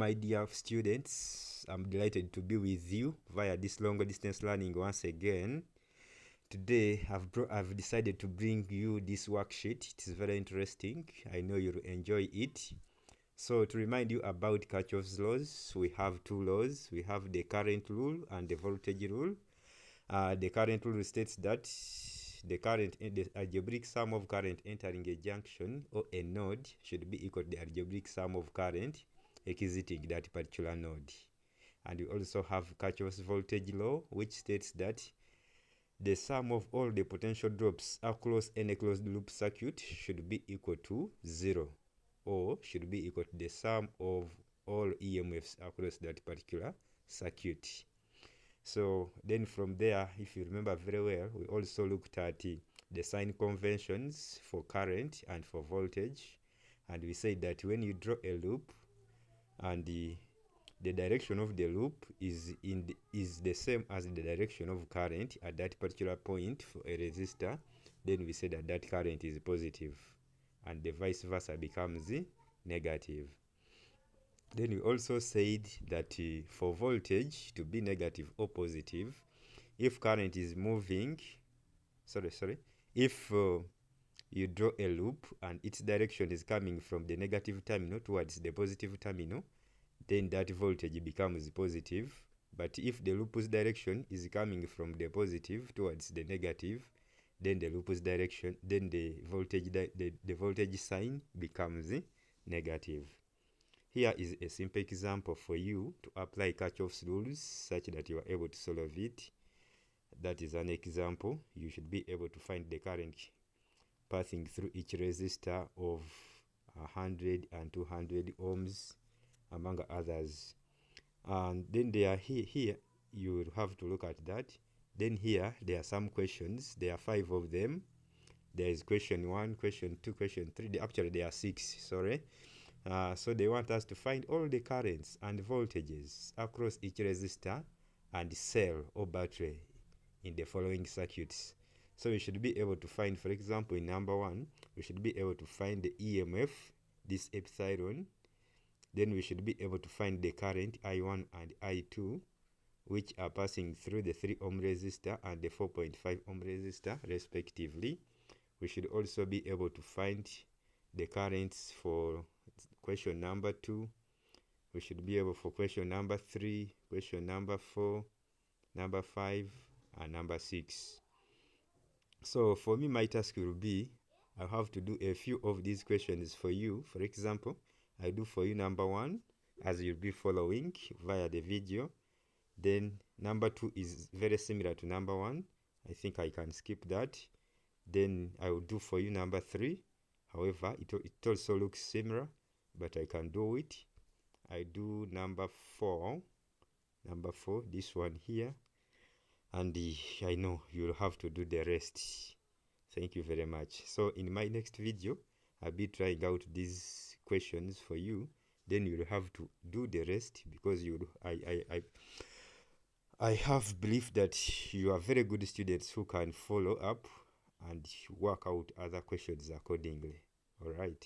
my dear students, I'm delighted to be with you via this long distance learning once again. Today I've decided to bring you this worksheet. It is very interesting. I know you'll enjoy it. So to remind you about Kirchhoff's laws, we have two laws. We have the current rule and the voltage rule. The current rule states that the algebraic sum of current entering a junction or a node should be equal to the algebraic sum of current exiting that particular node. And we also have Kirchhoff's voltage law, which states that the sum of all the potential drops across any closed loop circuit should be equal to 0, or should be equal to the sum of all EMFs across that particular circuit. So then from there, if you remember very well, we also looked at the sign conventions for current and for voltage, and we said that when you draw a loop and the direction of the loop is the same as the direction of current at that particular point for a resistor, then we say that that current is positive, and the vice versa becomes negative. Then we also said that for voltage to be negative or positive, if current is moving, if you draw a loop and its direction is coming from the negative terminal towards the positive terminal, then that voltage becomes positive. But if the loop's direction is coming from the positive towards the negative, then the loop's direction, then the voltage sign becomes negative. Here is a simple example for you to apply Kirchhoff's rules such that you are able to solve it. That is an example. You should be able to find the current passing through each resistor of 100 and 200 ohms, among others. And then there here you will have to look at that. Then here there are some questions. There are 5 of them. There is question 1, question 2, question 3. Actually there are 6, sorry. So they want us to find all the currents and voltages across each resistor and cell or battery in the following circuits. So we should be able to find, for example, in number 1, we should be able to find the EMF, this epsilon. Then we should be able to find the current I1 and I2, which are passing through the 3 ohm resistor and the 4.5 ohm resistor respectively. We should also be able to find the currents for question number 2. We should be able for question number 3, question number 4, number 5, and number 6. So for me, my task will be, I have to do a few of these questions for you. For example, I do for you number 1, as you'll be following via the video. Then number 2 is very similar to number 1. I think I can skip that. Then I will do for you number 3. However, it also looks similar, but I can do it. I do number 4, this one here. And I know you'll have to do the rest. Thank you very much. So in my next video, I'll be trying out these questions for you. Then you'll have to do the rest, because I have belief that you are very good students who can follow up and work out other questions accordingly. All right.